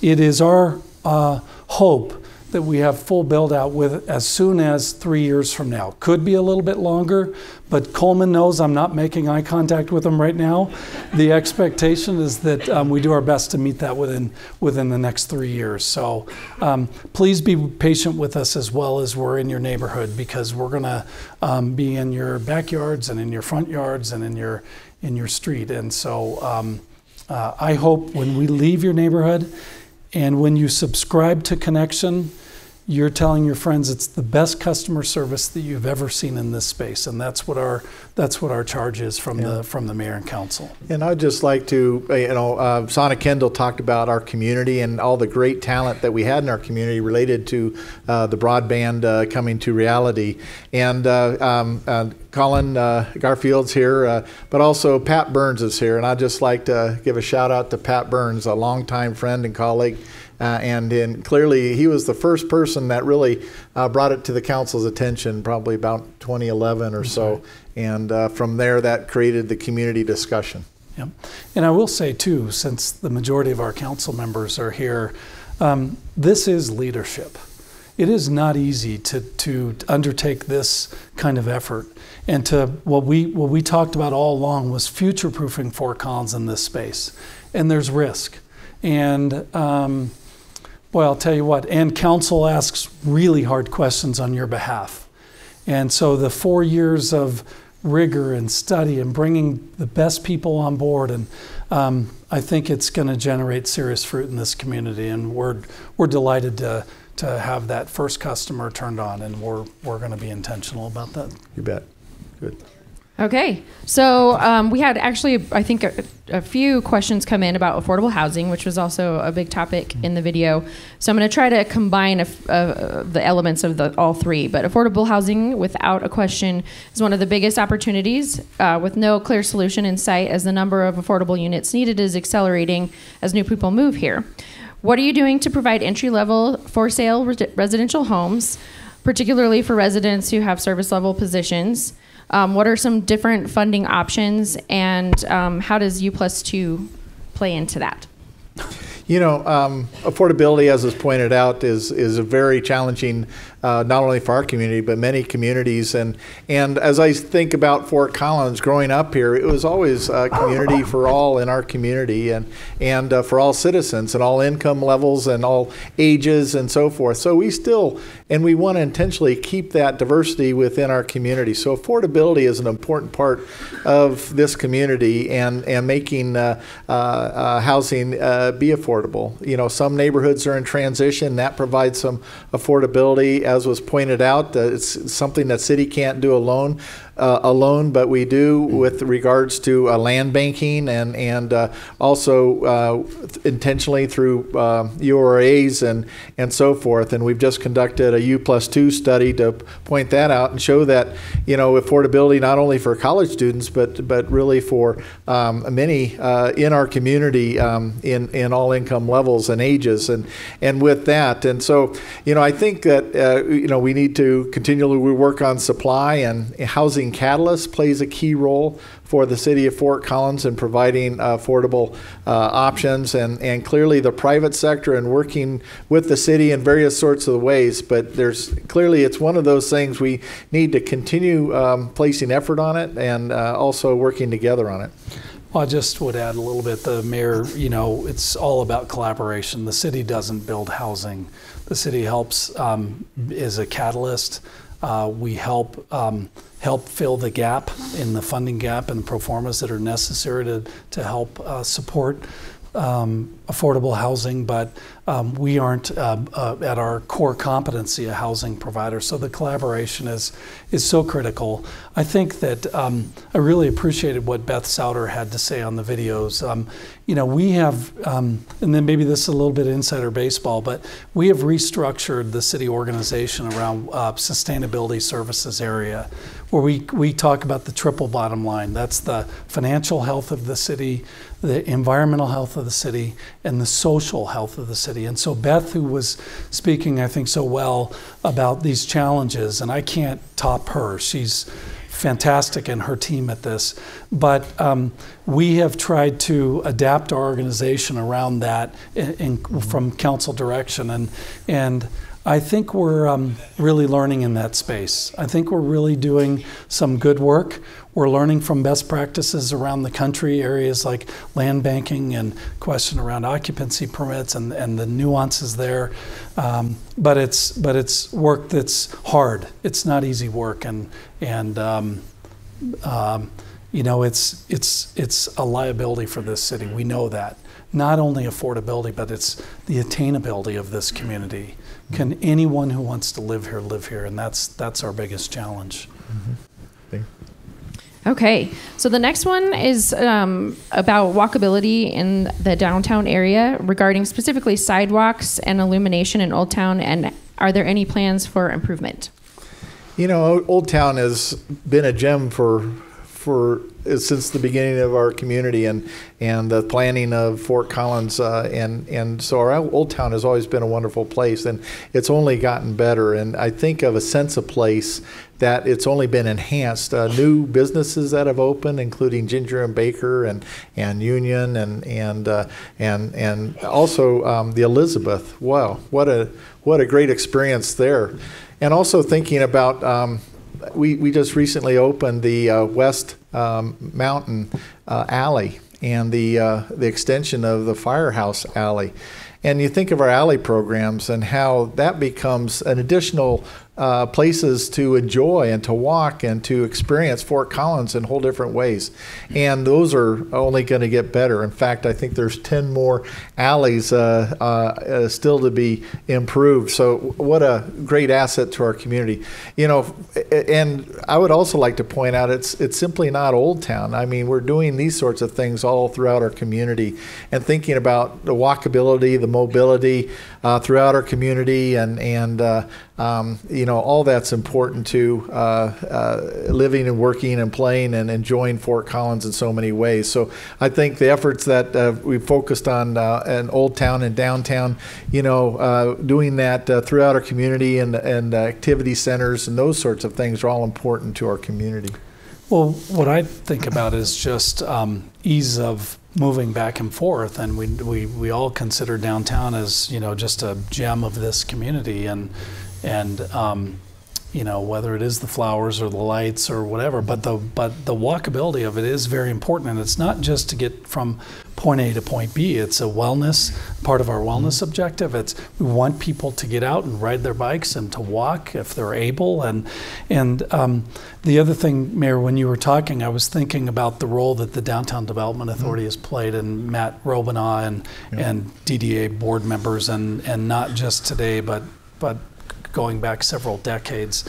it is our hope that we have full build out with as soon as 3 years from now. Could be a little bit longer, but Coleman knows I'm not making eye contact with him right now. The expectation is that we do our best to meet that within the next 3 years. So please be patient with us as well as we're in your neighborhood, because we're gonna be in your backyards and in your front yards and in your street. And so I hope when we leave your neighborhood and when you subscribe to Connection, you're telling your friends it's the best customer service that you've ever seen in this space, and that's what our charge is from the mayor and council. And I'd just like to, Sana Kendall talked about our community and all the great talent that we had in our community related to the broadband coming to reality. And Colin Garfield's here, but also Pat Burns is here, and I'd just like to give a shout out to Pat Burns, a longtime friend and colleague. And clearly, he was the first person that really brought it to the council's attention, probably about 2011 or so. And from there, that created the community discussion. Yep. And I will say, too, since the majority of our council members are here, this is leadership. It is not easy to undertake this kind of effort. And to what we talked about all along was future-proofing Fort Collins in this space. And there's risk. And boy, I'll tell you what, and council asks really hard questions on your behalf. And so the 4 years of rigor and study and bringing the best people on board, and I think it's going to generate serious fruit in this community, and we're delighted to have that first customer turned on, and we're going to be intentional about that. You bet. Good. Okay, so we had actually, I think, a few questions come in about affordable housing, which was also a big topic in the video. So I'm going to try to combine the elements of all three. But affordable housing, without a question, is one of the biggest opportunities with no clear solution in sight, as the number of affordable units needed is accelerating as new people move here. What are you doing to provide entry-level for-sale residential homes, particularly for residents who have service-level positions? What are some different funding options, and how does U+2 play into that? You know, affordability, as was pointed out, is a very challenging, not only for our community, but many communities. And as I think about Fort Collins, growing up here, it was always a community for all in our community, and for all citizens and all income levels and all ages and so forth. So we still, and we want to intentionally keep that diversity within our community. So affordability is an important part of this community, and making housing be affordable. You know, some neighborhoods are in transition. That provides some affordability, as was pointed out. It's something that city can't do alone, but we do with regards to land banking and also intentionally through URAs and so forth. And we've just conducted a U+2 study to point that out and show that, you know, affordability not only for college students but really for many in our community in all income levels and ages and with that. And so, you know, I think that you know, we need to continually work on supply, and housing catalyst plays a key role for the city of Fort Collins in providing affordable options, and clearly the private sector and working with the city in various sorts of ways. But there's clearly, it's one of those things we need to continue placing effort on it, and also working together on it. Well, I just would add a little bit. The mayor, you know, it's all about collaboration. The city doesn't build housing. The city helps, is a catalyst. We help fill the gap in the funding gap and the pro formas that are necessary to help support affordable housing, but we aren't at our core competency a housing provider. So the collaboration is so critical. I think that I really appreciated what Beth Souter had to say on the videos. You know, we have, and then maybe this is a little bit insider baseball, but we have restructured the city organization around sustainability services area, where we talk about the triple bottom line. That's the financial health of the city, the environmental health of the city, and the social health of the city. And so Beth, who was speaking, I think, so well about these challenges, and I can't top her. She's fantastic and her team at this. But we have tried to adapt our organization around that from council direction. And I think we're really learning in that space. I think we're really doing some good work. We're learning from best practices around the country, areas like land banking and question around occupancy permits and the nuances there. But it's work that's hard. It's not easy work, and you know, it's a liability for this city. We know that. Not only affordability, but it's the attainability of this community. Can anyone who wants to live here, and that's our biggest challenge. Mm-hmm. Okay, so the next one is about walkability in the downtown area, regarding specifically sidewalks and illumination in Old Town, and are there any plans for improvement? You know, Old Town has been a gem for since the beginning of our community and the planning of Fort Collins, and so our Old Town has always been a wonderful place, and it's only gotten better. And I think of a sense of place that it's only been enhanced. New businesses that have opened, including Ginger and Baker and Union and also the Elizabeth. Wow, what a great experience there. And also thinking about we just recently opened the West Mountain Alley and the extension of the Firehouse Alley. And you think of our alley programs and how that becomes an additional places to enjoy and to walk and to experience Fort Collins in whole different ways. And those are only going to get better. In fact, I think there's 10 more alleys still to be improved. So what a great asset to our community. You know, and I would also like to point out it's simply not Old Town. I mean, we're doing these sorts of things all throughout our community and thinking about the walkability, the mobility throughout our community, and you know, all that's important to living and working and playing and enjoying Fort Collins in so many ways. So I think the efforts that we've focused on in Old Town and downtown, you know, doing that throughout our community and activity centers and those sorts of things are all important to our community. Well, what I think about is just ease of moving back and forth, and we all consider downtown as, you know, just a gem of this community, and you know, whether it is the flowers or the lights or whatever, but the walkability of it is very important, and it's not just to get from point A to point B. It's a wellness, part of our wellness objective. It's we want people to get out and ride their bikes and to walk if they're able. And the other thing, Mayor, when you were talking, I was thinking about the role that the Downtown Development Authority has played, and Matt Robinaugh and DDA board members, and not just today, but going back several decades.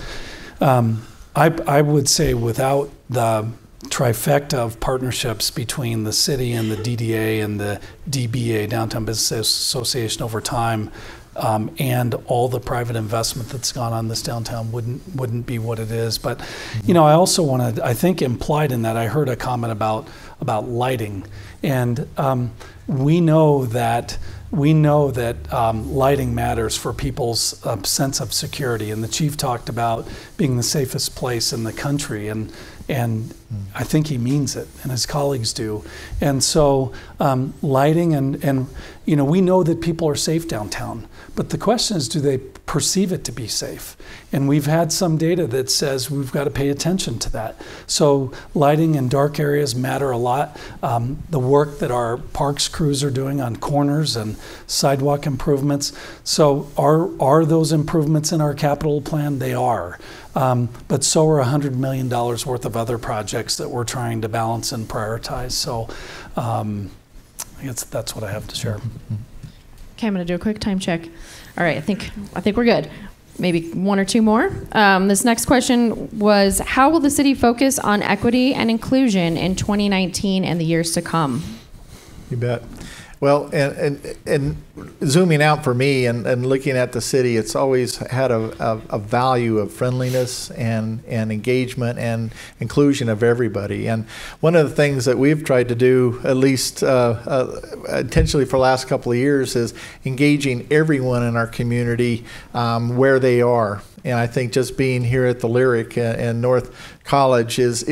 I would say without the trifecta of partnerships between the city and the DDA and the DBA, Downtown Business Association, over time, and all the private investment that's gone on this downtown wouldn't be what it is. But you know, I also want to, I think implied in that, I heard a comment about lighting, and we know that lighting matters for people's sense of security, and the chief talked about being the safest place in the country, and I think he means it, and his colleagues do. And so lighting, and you know, we know that people are safe downtown, but the question is, do they perceive it to be safe. And we've had some data that says we've got to pay attention to that. So lighting in dark areas matter a lot. The work that our parks crews are doing on corners and sidewalk improvements. So are those improvements in our capital plan? They are. But so are $100 million worth of other projects that we're trying to balance and prioritize. So I guess that's what I have to share. Okay, I'm going to do a quick time check. All right, I think we're good. Maybe one or two more. This next question was, how will the city focus on equity and inclusion in 2019 and the years to come? You bet. Well, and zooming out for me and looking at the city, it's always had a value of friendliness and engagement and inclusion of everybody. And one of the things that we've tried to do, at least intentionally for the last couple of years, is engaging everyone in our community where they are. And I think just being here at the Lyric and North College is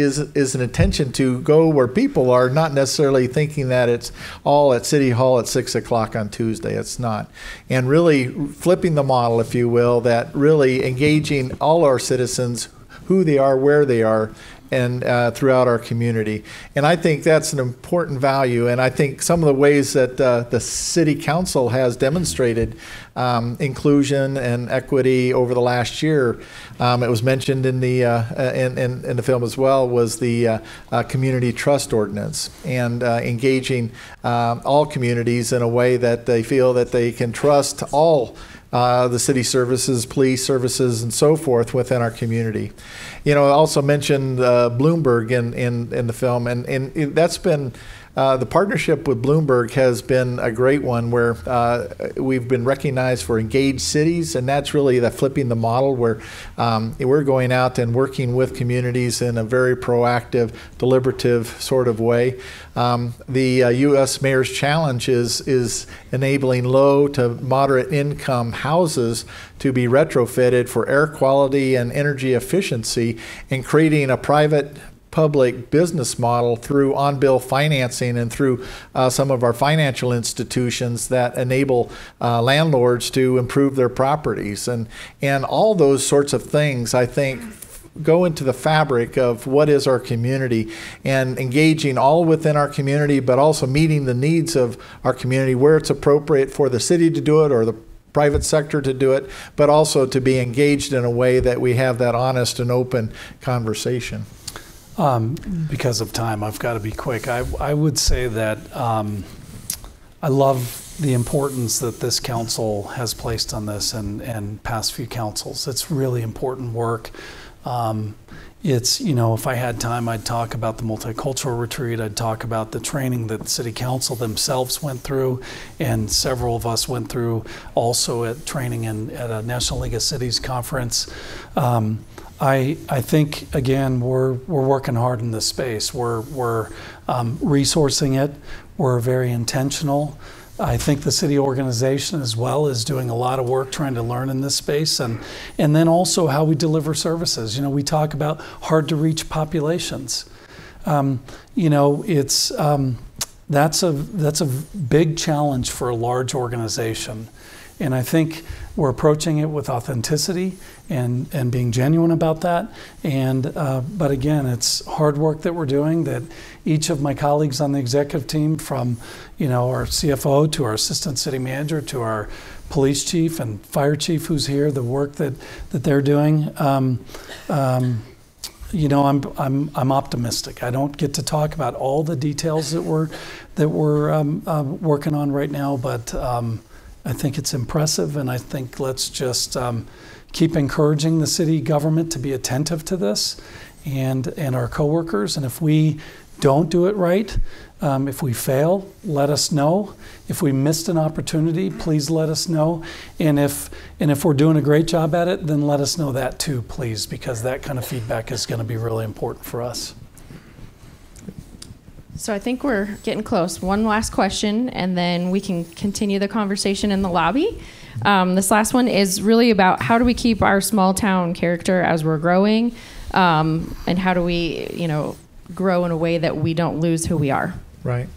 an intention to go where people are, not necessarily thinking that it's all at City Hall at 6 o'clock on Tuesday. It's not. And really flipping the model, if you will, that really engaging all our citizens, who they are, where they are, and throughout our community. And I think that's an important value. And I think some of the ways that the City Council has demonstrated inclusion and equity over the last year, it was mentioned in the in the film as well, was the community trust ordinance, and engaging all communities in a way that they feel that they can trust all the city services, police services, and so forth within our community. You know, I also mentioned Bloomberg in the film, and that's been the partnership with Bloomberg has been a great one, where we've been recognized for engaged cities, and that's really the flipping the model, where we're going out and working with communities in a very proactive, deliberative sort of way. The U.S. Mayor's Challenge is enabling low to moderate income houses to be retrofitted for air quality and energy efficiency, and creating a private public business model through on-bill financing and through some of our financial institutions that enable landlords to improve their properties. And all those sorts of things, I think, go into the fabric of what is our community, and engaging all within our community, but also meeting the needs of our community where it's appropriate for the city to do it or the private sector to do it, but also to be engaged in a way that we have that honest and open conversation. Because of time, I've got to be quick. I would say that I love the importance that this council has placed on this, and past few councils. It's really important work. It's, you know, if I had time, I'd talk about the multicultural retreat. I'd talk about the training that the city council themselves went through, and several of us went through also at training at a National League of Cities conference. I think, again, we're working hard in this space. We're resourcing it. We're very intentional. I think the city organization as well is doing a lot of work trying to learn in this space, and then also how we deliver services. You know, we talk about hard to reach populations. You know, it's that's a big challenge for a large organization. And I think we're approaching it with authenticity and being genuine about that. And but again, it's hard work that we're doing, that each of my colleagues on the executive team, from, you know, our CFO to our assistant city manager to our police chief and fire chief who's here, the work that they're doing. You know, I'm optimistic. I don't get to talk about all the details that we're working on right now, but I think it's impressive, and I think let's just keep encouraging the city government to be attentive to this, and our coworkers. And if we don't do it right, if we fail, let us know. If we missed an opportunity, please let us know. And if we're doing a great job at it, then let us know that too, please, because that kind of feedback is going to be really important for us. So I think we're getting close. One last question, and then we can continue the conversation in the lobby. This last one is really about how do we keep our small town character as we're growing, and how do we, you know, grow in a way that we don't lose who we are. Right.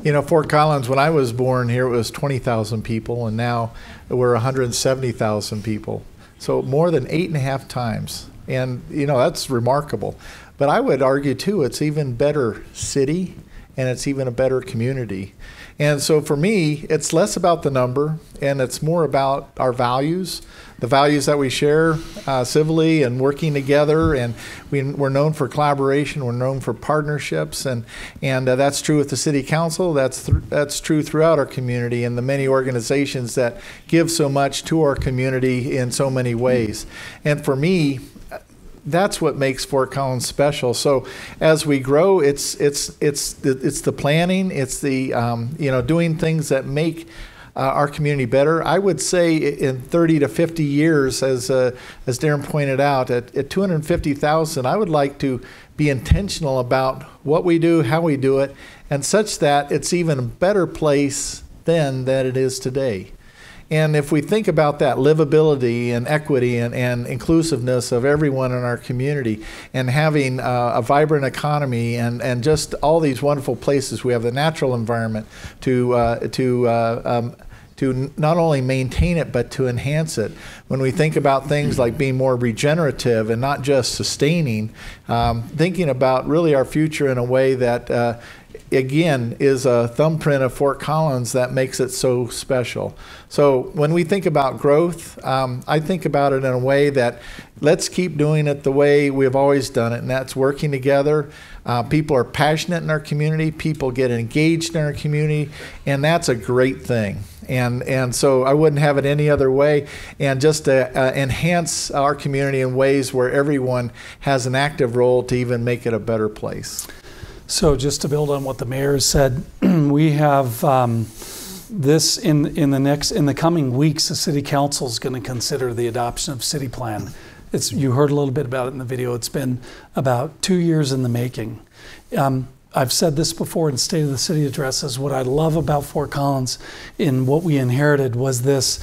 You know, Fort Collins, when I was born here, it was 20,000 people, and now we're 170,000 people. So more than 8.5 times. And, you know, that's remarkable. But I would argue, too, it's even better city, and it's even a better community. And so for me, it's less about the number, and it's more about our values, the values that we share civilly and working together. And we're known for collaboration, we're known for partnerships, and that's true with the City Council, that's true throughout our community and the many organizations that give so much to our community in so many ways. And for me, that's what makes Fort Collins special. So as we grow, it's the planning, it's the you know, doing things that make our community better. I would say in 30 to 50 years, as Darin pointed out, at 250,000, I would like to be intentional about what we do, how we do it, and such that it's even a better place then than it is today. And if we think about that livability and equity and inclusiveness of everyone in our community, and having a vibrant economy and just all these wonderful places, we have the natural environment to not only maintain it, but to enhance it. When we think about things like being more regenerative and not just sustaining, thinking about really our future in a way that again, is a thumbprint of Fort Collins that makes it so special. So when we think about growth, I think about it in a way that let's keep doing it the way we've always done it, and that's working together. People are passionate in our community, people get engaged in our community, and that's a great thing. And so I wouldn't have it any other way, and just to enhance our community in ways where everyone has an active role to even make it a better place. So just to build on what the mayor has said, we have this in the coming weeks. The city council is going to consider the adoption of city plan. You heard a little bit about it in the video. It's been about 2 years in the making. I've said this before in State of the City addresses. What I love about Fort Collins in what we inherited was this: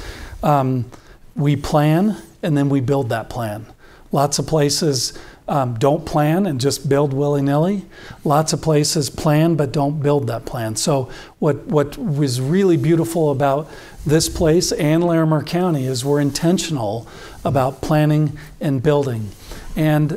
we plan and then we build that plan. Lots of places don't plan and just build willy-nilly. Lots of places plan but don't build that plan. So what was really beautiful about this place and Larimer County is we're intentional about planning and building. And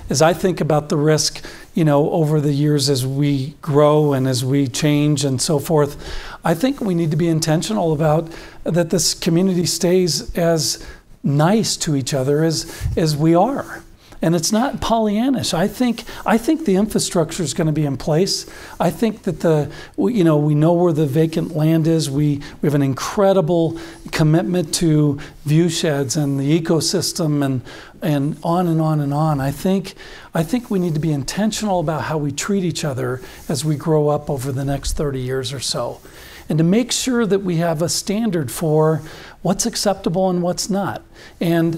as I think about the risk, you know, over the years as we grow and as we change and so forth, I think we need to be intentional about that this community stays as nice to each other as we are. And it's not Pollyannish. I think the infrastructure is going to be in place. I think that we know where the vacant land is. We have an incredible commitment to view sheds and the ecosystem and on and on and on. I think we need to be intentional about how we treat each other as we grow up over the next 30 years or so, and to make sure that we have a standard for what's acceptable and what's not. And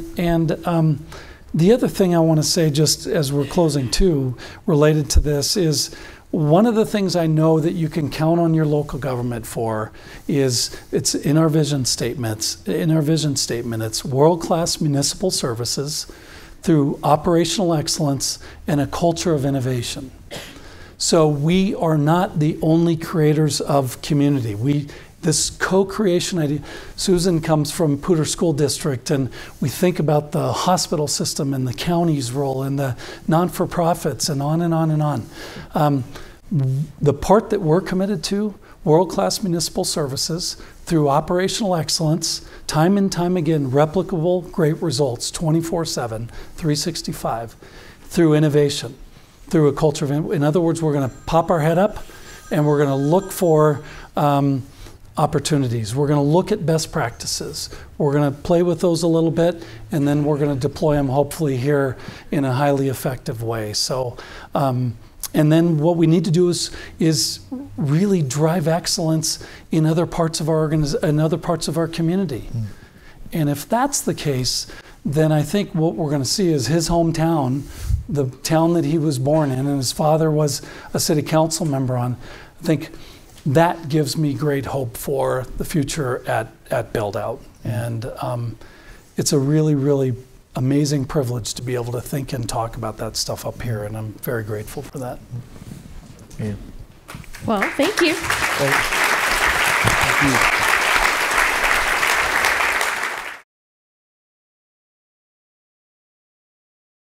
the other thing I want to say, just as we're closing too, related to this, is one of the things I know that you can count on your local government for is, it's in our vision statements. In our vision statement, it's world-class municipal services through operational excellence and a culture of innovation. So we are not the only creators of community. This co-creation idea, Susan comes from Poudre School District, and we think about the hospital system and the county's role and the non-for-profits and on and on and on. The part that we're committed to, world-class municipal services through operational excellence, time and time again, replicable great results, 24/7, 365, through innovation, through a culture of, in other words, we're going to pop our head up and we're going to look for opportunities. We're going to look at best practices. We're going to play with those a little bit, and then we're going to deploy them hopefully here in a highly effective way. So, and then what we need to do is really drive excellence in other parts of our community. And if that's the case, then I think what we're going to see is his hometown, the town that he was born in, and his father was a city council member on. I think that gives me great hope for the future at Build Out. And it's a really, really amazing privilege to be able to think and talk about that stuff up here, and I'm very grateful for that. Yeah. Well, thank you. Thanks.